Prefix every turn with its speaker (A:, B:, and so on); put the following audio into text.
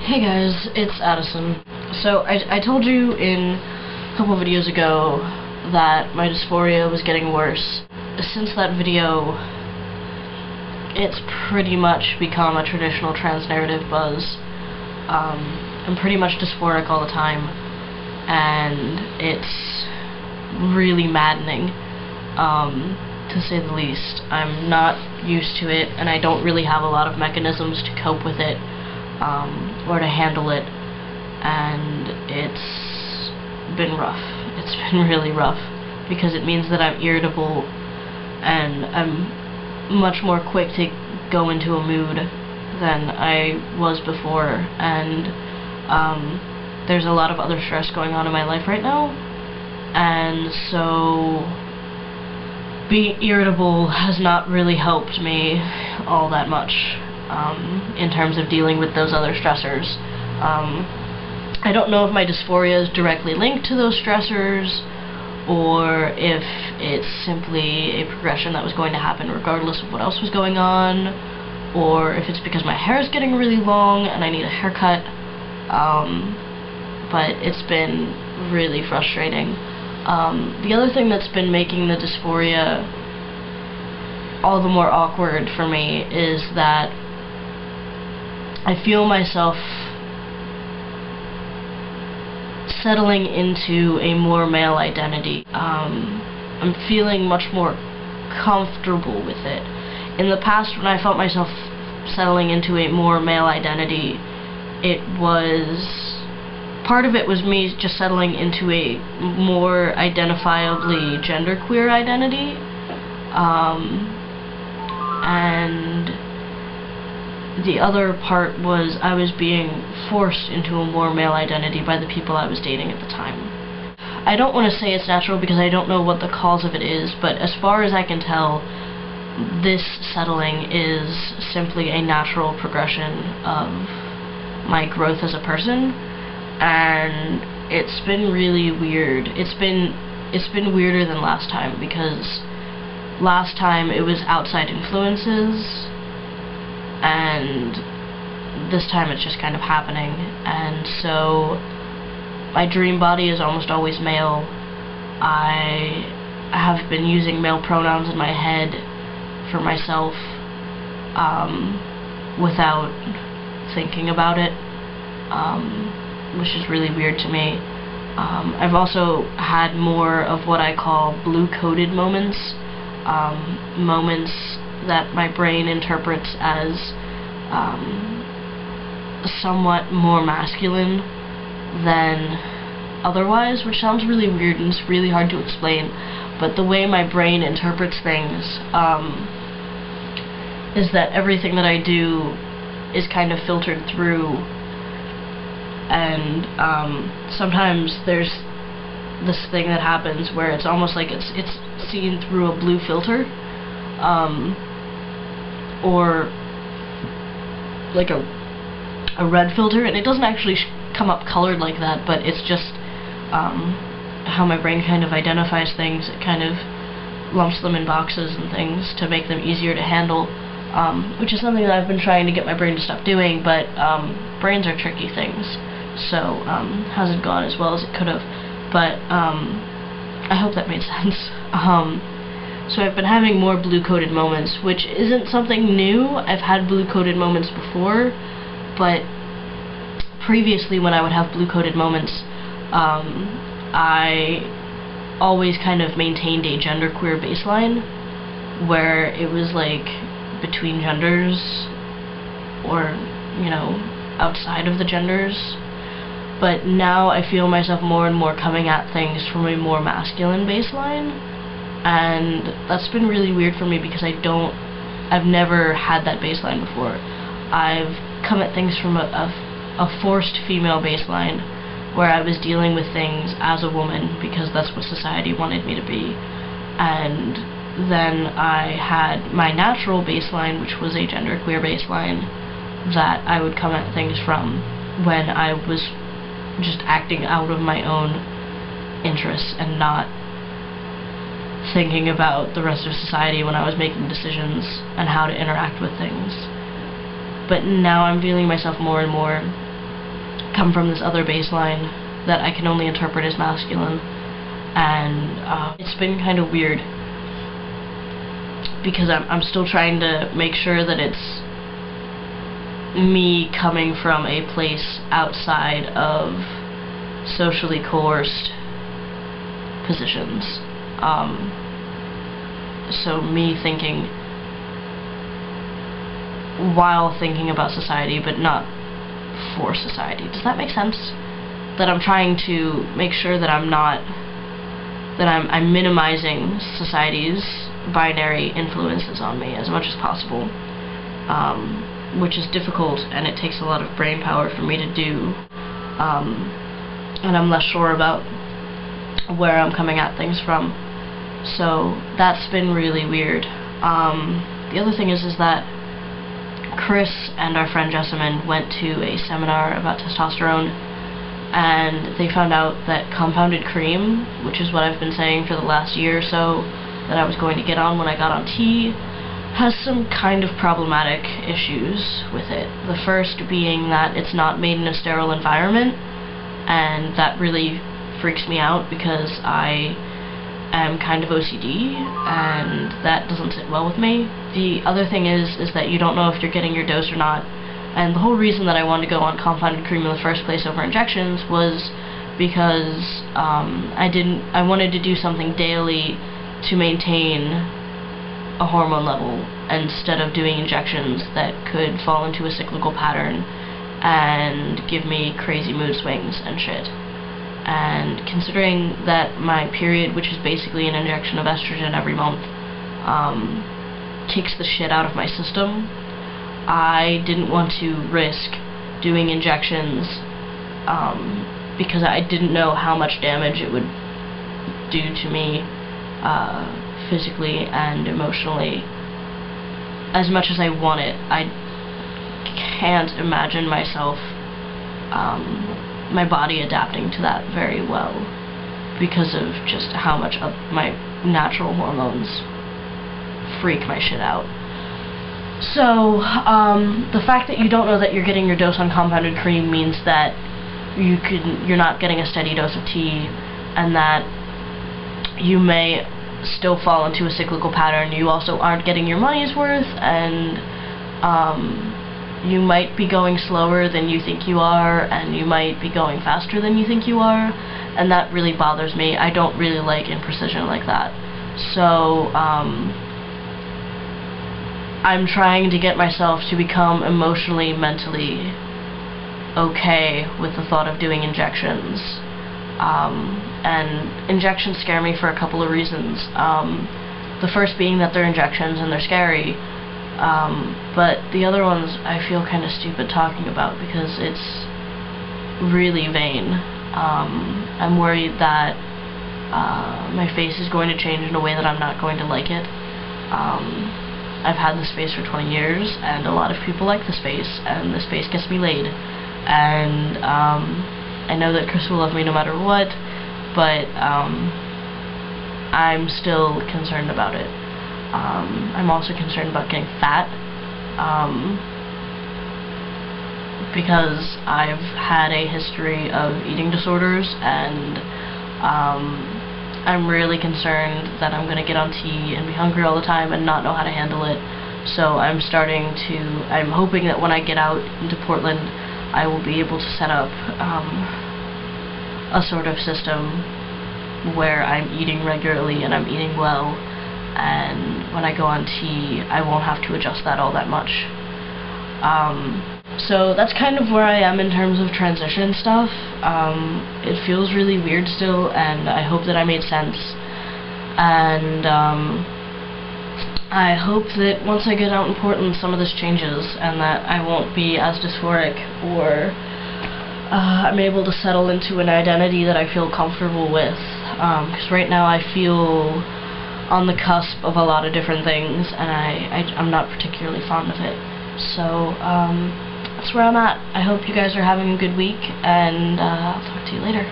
A: Hey guys, it's Addison. So I told you in a couple videos ago that my dysphoria was getting worse. Since that video, it's pretty much become a traditional trans narrative buzz. I'm pretty much dysphoric all the time, and it's really maddening, to say the least. I'm not used to it, and I don't really have a lot of mechanisms to cope with it, or to handle it, and it's been rough. It's been really rough, because it means that I'm irritable, and I'm much more quick to go into a mood than I was before, and there's a lot of other stress going on in my life right now, and so being irritable has not really helped me all that much in terms of dealing with those other stressors. I don't know if my dysphoria is directly linked to those stressors, or if it's simply a progression that was going to happen regardless of what else was going on, or if it's because my hair is getting really long and I need a haircut, but it's been really frustrating. The other thing that's been making the dysphoria all the more awkward for me is that I feel myself settling into a more male identity. I'm feeling much more comfortable with it. In the past, when I felt myself settling into a more male identity, part of it was me just settling into a more identifiably genderqueer identity, and the other part was I was being forced into a more male identity by the people I was dating at the time. I don't want to say it's natural because I don't know what the cause of it is, but as far as I can tell, this settling is simply a natural progression of my growth as a person, and it's been really weird. It's been weirder than last time, because last time it was outside influences, and this time it's just kind of happening. And so my dream body is almost always male. I have been using male pronouns in my head for myself, without thinking about it, which is really weird to me. I've also had more of what I call blue-coded moments, moments that my brain interprets as somewhat more masculine than otherwise, which sounds really weird and it's really hard to explain, but the way my brain interprets things is that everything that I do is kind of filtered through, and sometimes there's this thing that happens where it's almost like it's seen through a blue filter, or like a red filter, and it doesn't actually come up colored like that, but it's just how my brain kind of identifies things. It kind of lumps them in boxes and things to make them easier to handle, which is something that I've been trying to get my brain to stop doing, but brains are tricky things, so hasn't gone as well as it could have, but I hope that made sense. So I've been having more blue-coded moments, which isn't something new. I've had blue-coded moments before, but previously when I would have blue-coded moments, I always kind of maintained a genderqueer baseline, where it was like between genders, or, you know, outside of the genders. But now I feel myself more and more coming at things from a more masculine baseline, and that's been really weird for me because I've never had that baseline before. I've come at things from a forced female baseline, where I was dealing with things as a woman because that's what society wanted me to be, and then I had my natural baseline, which was a genderqueer baseline, that I would come at things from when I was just acting out of my own interests and not thinking about the rest of society when I was making decisions and how to interact with things. But now I'm feeling myself more and more come from this other baseline that I can only interpret as masculine, and it's been kind of weird because I'm still trying to make sure that it's me coming from a place outside of socially coerced positions. So me thinking while thinking about society, but not for society. Does that make sense? That I'm trying to make sure that I'm minimizing society's binary influences on me as much as possible, which is difficult, and it takes a lot of brain power for me to do, and I'm less sure about where I'm coming at things from. So that's been really weird. The other thing is that Chris and our friend Jessamine went to a seminar about testosterone, and they found out that compounded cream, which is what I've been saying for the last year or so that I was going to get on when I got on tea, has some kind of problematic issues with it. The first being that it's not made in a sterile environment, and that really freaks me out because I am kind of OCD, and that doesn't sit well with me. The other thing is that you don't know if you're getting your dose or not, and the whole reason that I wanted to go on compounded cream in the first place over injections was because I wanted to do something daily to maintain a hormone level instead of doing injections that could fall into a cyclical pattern and give me crazy mood swings and shit. And considering that my period, which is basically an injection of estrogen every month, kicks the shit out of my system, I didn't want to risk doing injections because I didn't know how much damage it would do to me physically and emotionally. As much as I want it, I can't imagine myself my body adapting to that very well because of just how much of my natural hormones freak my shit out. So the fact that you don't know that you're getting your dose on compounded cream means that you're not getting a steady dose of tea, and that you may still fall into a cyclical pattern. You also aren't getting your money's worth, and you might be going slower than you think you are, and you might be going faster than you think you are, and that really bothers me. I don't really like imprecision like that. So I'm trying to get myself to become emotionally, mentally okay with the thought of doing injections. And injections scare me for a couple of reasons. The first being that they're injections and they're scary. But the other ones I feel kind of stupid talking about because it's really vain. I'm worried that my face is going to change in a way that I'm not going to like it. I've had this face for 20 years, and a lot of people like this face, and this face gets me laid. And I know that Chris will love me no matter what, but I'm still concerned about it. I'm also concerned about getting fat, because I've had a history of eating disorders, and I'm really concerned that I'm going to get on tea and be hungry all the time and not know how to handle it. So I'm hoping that when I get out into Portland, I will be able to set up a sort of system where I'm eating regularly and I'm eating well, and when I go on tea, I won't have to adjust that all that much. So that's kind of where I am in terms of transition stuff. It feels really weird still, and I hope that I made sense. And I hope that once I get out in Portland, some of this changes, and that I won't be as dysphoric, or I'm able to settle into an identity that I feel comfortable with. Because right now I feel on the cusp of a lot of different things, and I'm not particularly fond of it. So that's where I'm at. I hope you guys are having a good week, and I'll talk to you later.